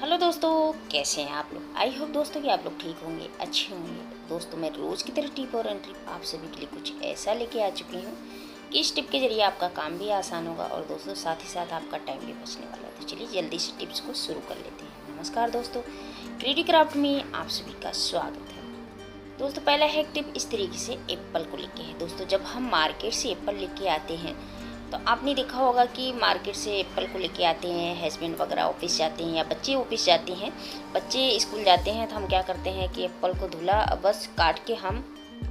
Hello दोस्तों, कैसे हैं आप लोग। आई होप दोस्तों कि आप लोग ठीक होंगे, अच्छे होंगे। दोस्तों, मैं रोज़ की तरह टिप और एंड ट्रिप आप सभी के लिए कुछ ऐसा लेके आ चुकी हूँ कि इस टिप के जरिए आपका काम भी आसान होगा और दोस्तों साथ ही साथ आपका टाइम भी बचने वाला है। तो चलिए जल्दी से टिप्स को शुरू कर लेते हैं। नमस्कार दोस्तों, क्रिएटिव क्राफ्ट में आप सभी का स्वागत है। दोस्तों, पहला है टिप इस तरीके से एप्पल को लेके है। दोस्तों, जब हम मार्केट से एप्पल लेके आते हैं तो आपने देखा होगा कि मार्केट से एप्पल को लेके आते हैं, हस्बैंड वगैरह ऑफिस जाते हैं या बच्चे ऑफिस जाते हैं, बच्चे स्कूल जाते हैं, तो हम क्या करते हैं कि एप्पल को धुला बस काट के हम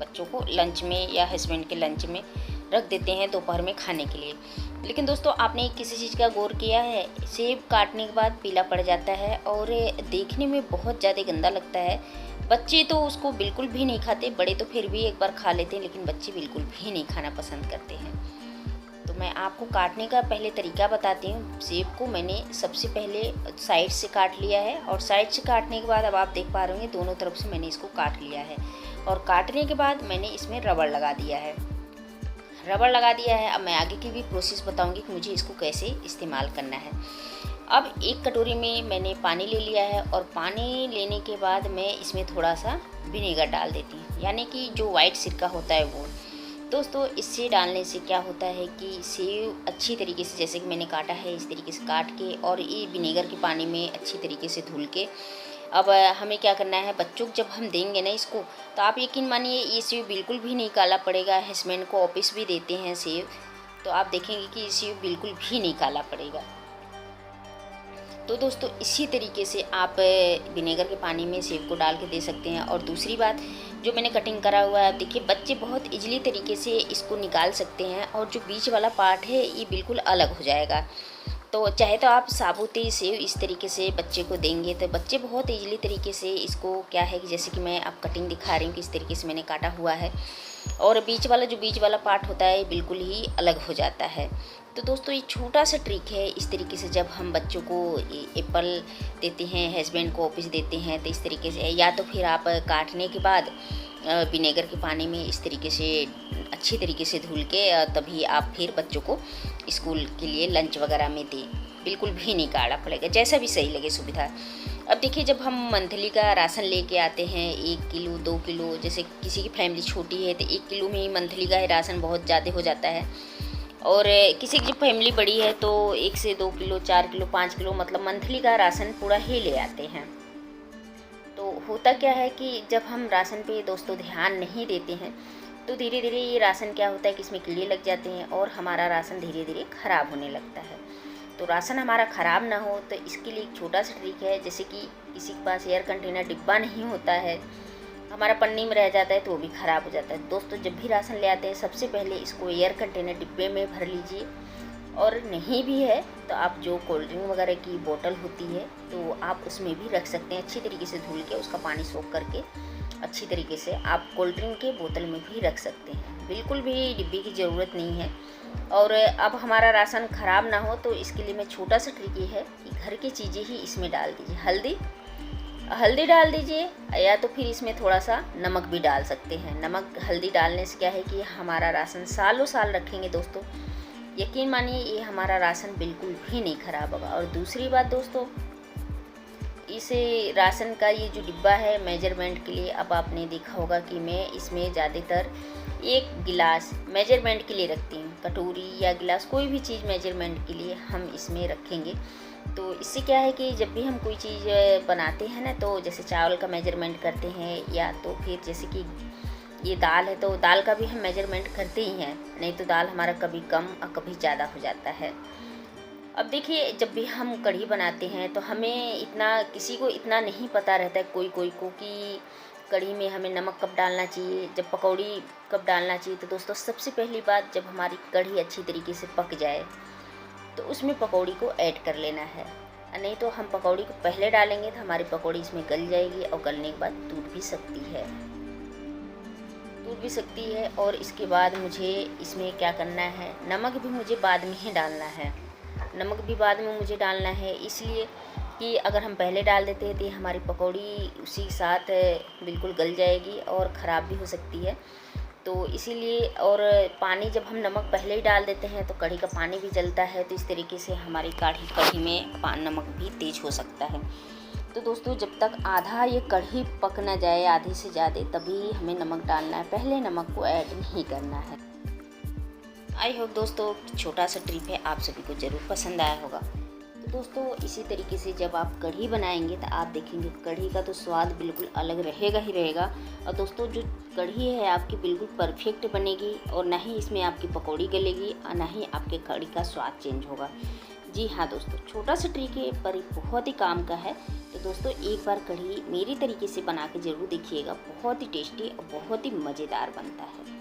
बच्चों को लंच में या हस्बैंड के लंच में रख देते हैं दोपहर में खाने के लिए। लेकिन दोस्तों, आपने किसी चीज़ का गौर किया है, सेब काटने के बाद पीला पड़ जाता है और देखने में बहुत ज़्यादा गंदा लगता है। बच्चे तो उसको बिल्कुल भी नहीं खाते, बड़े तो फिर भी एक बार खा लेते हैं, लेकिन बच्चे बिल्कुल भी नहीं खाना पसंद करते हैं। तो मैं आपको काटने का पहले तरीका बताती हूँ। सेब को मैंने सबसे पहले साइड से काट लिया है और साइड से काटने के बाद अब आप देख पा रहे होंगे दोनों तरफ से मैंने इसको काट लिया है और काटने के बाद मैंने इसमें रबड़ लगा दिया है। अब मैं आगे की भी प्रोसेस बताऊंगी कि मुझे इसको कैसे इस्तेमाल करना है। अब एक कटोरी में मैंने पानी ले लिया है और पानी लेने के बाद मैं इसमें थोड़ा सा विनेगर डाल देती हूँ, यानी कि जो वाइट सिरका होता है वो। दोस्तों, इससे डालने से क्या होता है कि सेब अच्छी तरीके से, जैसे कि मैंने काटा है इस तरीके से काट के और ये विनेगर के पानी में अच्छी तरीके से धुल के अब हमें क्या करना है, बच्चों को जब हम देंगे ना इसको, तो आप यकीन मानिए ये सेब बिल्कुल भी नहीं काला पड़ेगा। हस्बैंड को ऑफिस भी देते हैं सेब, तो आप देखेंगे कि ये सेब बिल्कुल भी नहीं काला पड़ेगा। तो दोस्तों, इसी तरीके से आप विनेगर के पानी में सेब को डाल के दे सकते हैं। और दूसरी बात, जो मैंने कटिंग करा हुआ है, आप देखिए बच्चे बहुत इजीली तरीके से इसको निकाल सकते हैं और जो बीच वाला पार्ट है ये बिल्कुल अलग हो जाएगा। तो चाहे तो आप साबुती सेब इस तरीके से बच्चे को देंगे तो बच्चे बहुत इजीली तरीके से इसको, क्या है कि जैसे कि मैं आप कटिंग दिखा रही हूँ कि इस तरीके से मैंने काटा हुआ है और बीच वाला पार्ट होता है बिल्कुल ही अलग हो जाता है। तो दोस्तों, ये छोटा सा ट्रिक है। इस तरीके से जब हम बच्चों को एप्पल देते हैं, हस्बैंड को ऑफिस देते हैं, तो इस तरीके से, या तो फिर आप काटने के बाद विनेगर के पानी में इस तरीके से अच्छी तरीके से धुल के तभी आप फिर बच्चों को स्कूल के लिए लंच वगैरह में दें। बिल्कुल भी नहीं काढ़ा पड़ेगा, जैसा भी सही लगे सुविधा। अब देखिए, जब हम मंथली का राशन लेके आते हैं 1 किलो 2 किलो, जैसे किसी की फैमिली छोटी है तो 1 किलो में ही मंथली का राशन बहुत ज़्यादा हो जाता है और किसी की फैमिली बड़ी है तो 1 से 2 किलो 4 किलो 5 किलो मतलब मंथली का राशन पूरा ही ले आते हैं। तो होता क्या है कि जब हम राशन पे दोस्तों ध्यान नहीं देते हैं तो धीरे धीरे ये राशन क्या होता है कि इसमें कीड़े लग जाते हैं और हमारा राशन धीरे धीरे ख़राब होने लगता है। तो राशन हमारा ख़राब ना हो तो इसके लिए एक छोटा सा ट्रिक है। जैसे कि किसी के पास एयर कंटेनर डिब्बा नहीं होता है, हमारा पन्नी में रह जाता है तो वो भी ख़राब हो जाता है। दोस्तों, जब भी राशन ले आते हैं सबसे पहले इसको एयर कंटेनर डिब्बे में भर लीजिए और नहीं भी है तो आप जो कोल्ड ड्रिंक वगैरह की बोतल होती है तो आप उसमें भी रख सकते हैं। अच्छी तरीके से धुल के उसका पानी सोख करके अच्छी तरीके से आप कोल्ड ड्रिंक के बोतल में भी रख सकते हैं। बिल्कुल भी डिब्बे की ज़रूरत नहीं है। और अब हमारा राशन ख़राब ना हो तो इसके लिए मैं छोटा सा ट्रिक ये है कि घर की चीज़ें ही इसमें डाल दीजिए। हल्दी डाल दीजिए या तो फिर इसमें थोड़ा सा नमक भी डाल सकते हैं। नमक हल्दी डालने से क्या है कि हमारा राशन सालों साल रखेंगे दोस्तों। यकीन मानिए ये हमारा राशन बिल्कुल भी नहीं ख़राब होगा। और दूसरी बात दोस्तों, इसे राशन का ये जो डिब्बा है मेजरमेंट के लिए, अब आपने देखा होगा कि मैं इसमें ज़्यादातर 1 गिलास मेजरमेंट के लिए रखती हूँ। कटोरी या गिलास कोई भी चीज़ मेजरमेंट के लिए हम इसमें रखेंगे। तो इससे क्या है कि जब भी हम कोई चीज़ बनाते हैं ना, तो जैसे चावल का मेजरमेंट करते हैं या तो फिर जैसे कि ये दाल है तो दाल का भी हम मेजरमेंट करते ही हैं, नहीं तो दाल हमारा कभी कम और कभी ज़्यादा हो जाता है। अब देखिए, जब भी हम कढ़ी बनाते हैं तो हमें इतना, किसी को इतना नहीं पता रहता है कोई कोई को कि कढ़ी में हमें नमक कब डालना चाहिए, जब पकौड़ी कब डालना चाहिए। तो दोस्तों, सबसे पहली बात, जब हमारी कढ़ी अच्छी तरीके से पक जाए तो उसमें पकौड़ी को ऐड कर लेना है। नहीं तो हम पकौड़ी को पहले डालेंगे तो हमारी पकौड़ी इसमें गल जाएगी और गलने के बाद टूट भी सकती है। और इसके बाद मुझे इसमें क्या करना है, नमक भी मुझे बाद में ही डालना है। नमक भी बाद में मुझे डालना है इसलिए कि अगर हम पहले डाल देते हैं तो हमारी पकौड़ी उसी साथ बिल्कुल गल जाएगी और ख़राब भी हो सकती है। तो इसीलिए, और पानी जब हम नमक पहले ही डाल देते हैं तो कढ़ी का पानी भी जलता है, तो इस तरीके से हमारी कढ़ी में नमक भी तेज हो सकता है। तो दोस्तों जब तक आधा ये कढ़ी पक ना जाए, आधे से ज़्यादा, तभी हमें नमक डालना है, पहले नमक को ऐड नहीं करना है। आई होप दोस्तों छोटा सा ट्रिप है आप सभी को ज़रूर पसंद आया होगा। तो दोस्तों इसी तरीके से जब आप कढ़ी बनाएंगे तो आप देखेंगे कढ़ी का तो स्वाद बिल्कुल अलग रहेगा ही रहेगा। और दोस्तों जो कढ़ी है आपकी बिल्कुल परफेक्ट बनेगी, और ना ही इसमें आपकी पकौड़ी गलेगी और ना ही आपके कढ़ी का स्वाद चेंज होगा। जी हाँ दोस्तों, छोटा सा ट्रिक है पर बहुत ही काम का है। तो दोस्तों एक बार कढ़ी मेरी तरीके से बना के ज़रूर देखिएगा, बहुत ही टेस्टी और बहुत ही मज़ेदार बनता है।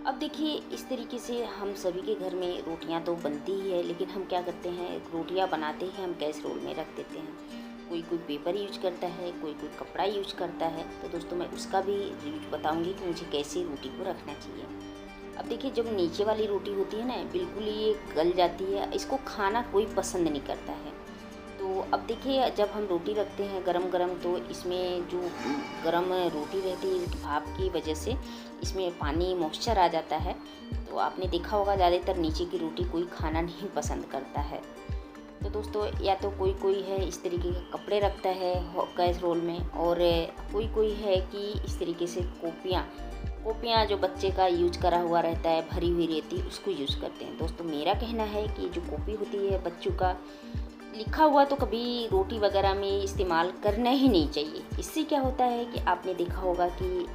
अब देखिए इस तरीके से हम सभी के घर में रोटियां तो बनती ही है, लेकिन हम क्या करते हैं, रोटियां बनाते ही हम कैसरोल में रख देते हैं। कोई पेपर यूज करता है, कोई कपड़ा यूज करता है। तो दोस्तों मैं उसका भी यूज बताऊंगी कि मुझे कैसे रोटी को रखना चाहिए। अब देखिए जब नीचे वाली रोटी होती है ना, बिल्कुल ये गल जाती है, इसको खाना कोई पसंद नहीं करता है। तो अब देखिए जब हम रोटी रखते हैं गरम गरम, तो इसमें जो गरम रोटी रहती है भाप की वजह से इसमें पानी मॉइस्चर आ जाता है। तो आपने देखा होगा ज़्यादातर नीचे की रोटी कोई खाना नहीं पसंद करता है। तो दोस्तों या तो कोई है इस तरीके के कपड़े रखता है कैसरोल में, और कोई है कि इस तरीके से कोपियाँ जो बच्चे का यूज करा हुआ रहता है, भरी हुई रहती है, उसको यूज़ करते हैं। दोस्तों मेरा कहना है कि जो कॉपी होती है बच्चों का लिखा हुआ, तो कभी रोटी वगैरह में इस्तेमाल करना ही नहीं चाहिए। इससे क्या होता है कि आपने देखा होगा कि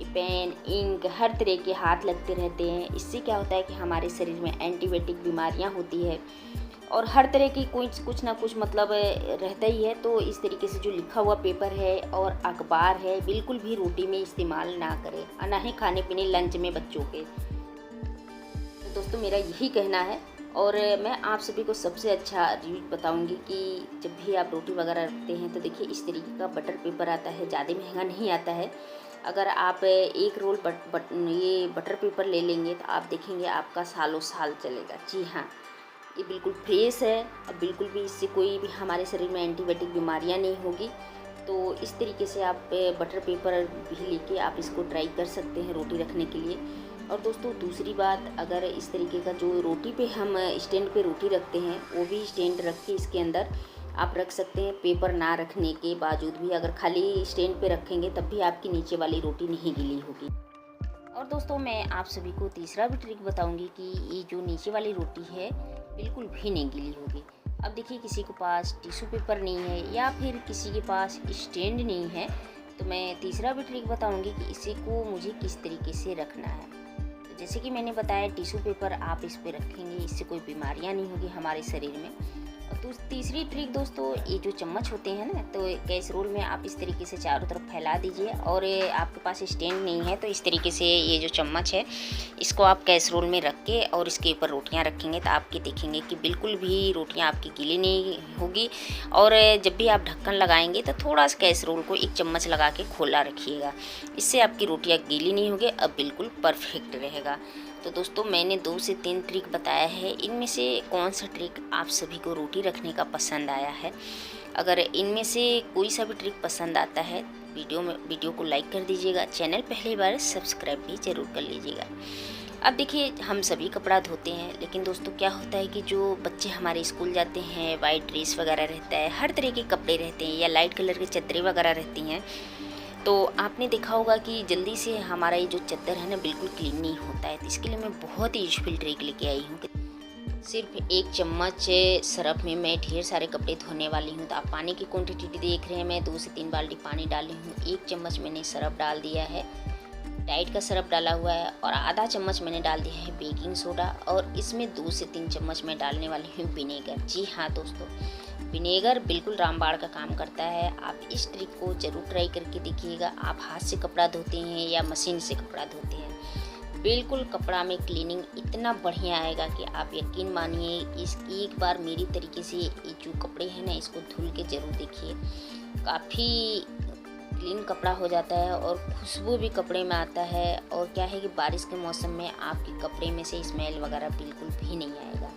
पेन, इंक, हर तरह के हाथ लगते रहते हैं। इससे क्या होता है कि हमारे शरीर में एंटीबायोटिक बीमारियां होती है, और हर तरह की कुछ ना कुछ मतलब रहता ही है। तो इस तरीके से जो लिखा हुआ पेपर है और अखबार है बिल्कुल भी रोटी में इस्तेमाल ना करें, और ना ही खाने पीने लंच में बच्चों के। तो दोस्तों मेरा यही कहना है, और मैं आप सभी को सबसे अच्छा रिव्यू बताऊंगी कि जब भी आप रोटी वगैरह रखते हैं तो देखिए इस तरीके का बटर पेपर आता है, ज़्यादा महंगा नहीं आता है। अगर आप एक रोल ये बटर पेपर ले लेंगे तो आप देखेंगे आपका सालों साल चलेगा। जी हाँ, ये बिल्कुल फ्रेश है, अब बिल्कुल भी इससे कोई भी हमारे शरीर में एंटीबायोटिक बीमारियां नहीं होगी। तो इस तरीके से आप बटर पेपर भी लेके आप इसको ट्राई कर सकते हैं रोटी रखने के लिए। और दोस्तों दूसरी बात, अगर इस तरीके का जो रोटी पे हम स्टैंड पे रोटी रखते हैं, वो भी स्टैंड रख के इसके अंदर आप रख सकते हैं। पेपर ना रखने के बावजूद भी अगर खाली स्टैंड पे रखेंगे तब भी आपकी नीचे वाली रोटी नहीं गीली होगी। और दोस्तों मैं आप सभी को तीसरा भी ट्रिक बताऊंगी कि ये जो नीचे वाली रोटी है बिल्कुल भी नहीं गीली होगी। अब देखिए किसी के पास टिश्यू पेपर नहीं है या फिर किसी के पास स्टैंड नहीं है, तो मैं तीसरा भी ट्रिक बताऊंगी कि इसी को मुझे किस तरीके से रखना है। तो जैसे कि मैंने बताया टिश्यू पेपर आप इस पर रखेंगे, इससे कोई बीमारियां नहीं होगी हमारे शरीर में। तो तीसरी ट्रिक दोस्तों, ये जो चम्मच होते हैं ना, तो कैसरोल में आप इस तरीके से चारों तरफ फैला दीजिए, और आपके पास स्टैंड नहीं है तो इस तरीके से ये जो चम्मच है इसको आप कैसरोल में रख के और इसके ऊपर रोटियां रखेंगे तो आपके देखेंगे कि बिल्कुल भी रोटियां आपकी गीली नहीं होगी। और जब भी आप ढक्कन लगाएंगे तो थोड़ा सा कैसरोल को एक चम्मच लगा के खोला रखिएगा, इससे आपकी रोटियाँ गीली नहीं होगी, अब बिल्कुल परफेक्ट रहेगा। तो दोस्तों मैंने 2 से 3 ट्रिक बताया है, इनमें से कौन सा ट्रिक आप सभी को रोटी रखने का पसंद आया है? अगर इनमें से कोई सा भी ट्रिक पसंद आता है वीडियो को लाइक कर दीजिएगा, चैनल पहली बार सब्सक्राइब भी ज़रूर कर लीजिएगा। अब देखिए हम सभी कपड़ा धोते हैं, लेकिन दोस्तों क्या होता है कि जो बच्चे हमारे स्कूल जाते हैं, वाइट ड्रेस वगैरह रहता है, हर तरह के कपड़े रहते हैं, या लाइट कलर की चद्दरें वगैरह रहती हैं, तो आपने देखा होगा कि जल्दी से हमारा ये जो चद्दर है ना बिल्कुल क्लीन नहीं होता है। तो इसके लिए मैं बहुत ही यूजफुल ट्रिक लेके आई हूँ कि सिर्फ 1 चम्मच सरफ में मैं ढेर सारे कपड़े धोने वाली हूँ। तो आप पानी की क्वांटिटी देख रहे हैं, मैं 2 से 3 बाल्टी पानी डाली हूँ। 1 चम्मच मैंने सरफ डाल दिया है, डाइट का सरफ डाला हुआ है, और आधा चम्मच मैंने डाल दिया है बेकिंग सोडा, और इसमें 2 से 3 चम्मच मैं डालने वाली हूँ विनेगर। जी हाँ दोस्तों, विनेगर बिल्कुल रामबाण का काम करता है। आप इस ट्रिक को ज़रूर ट्राई करके देखिएगा। आप हाथ से कपड़ा धोते हैं या मशीन से कपड़ा धोते हैं, बिल्कुल कपड़ा में क्लीनिंग इतना बढ़िया आएगा कि आप यकीन मानिए। इस एक बार मेरी तरीके से ये जो कपड़े हैं ना इसको धुल के ज़रूर देखिए, काफ़ी क्लीन कपड़ा हो जाता है और खुशबू भी कपड़े में आता है। और क्या है कि बारिश के मौसम में आपके कपड़े में से स्मेल वगैरह बिल्कुल भी नहीं आएगा।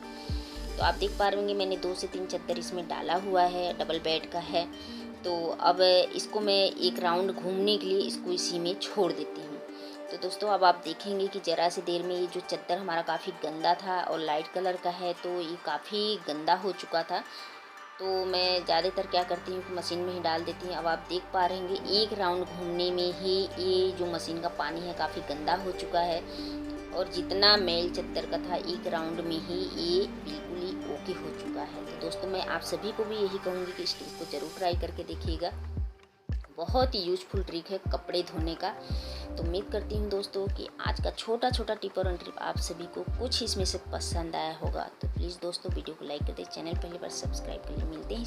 तो आप देख पा रहे होंगे मैंने 2 से 3 चद्दर इसमें डाला हुआ है, डबल बेड का है। तो अब इसको मैं एक राउंड घूमने के लिए इसको इसी में छोड़ देती हूँ। तो दोस्तों अब आप देखेंगे कि ज़रा सी देर में ये जो चद्दर हमारा काफ़ी गंदा था और लाइट कलर का है, तो ये काफ़ी गंदा हो चुका था। तो मैं ज़्यादातर क्या करती हूँ कि मशीन में ही डाल देती हूँ। अब आप देख पा रहे होंगे एक राउंड घूमने में ही ये जो मशीन का पानी है काफ़ी गंदा हो चुका है, और जितना मैल चद्दर का था एक राउंड में ही ये बिल्कुल ही ओके हो चुका है। तो दोस्तों मैं आप सभी को भी यही कहूँगी कि इस ट्रिक को ज़रूर ट्राई करके देखिएगा। बहुत ही यूज़फुल ट्रिक है कपड़े धोने का। तो उम्मीद करती हूँ दोस्तों कि आज का छोटा छोटा टिप और ट्रिप आप सभी को कुछ इसमें से पसंद आया होगा। तो प्लीज़ दोस्तों वीडियो को लाइक कर दें, चैनल पहली बार सब्सक्राइब कर लें। मिलते हैं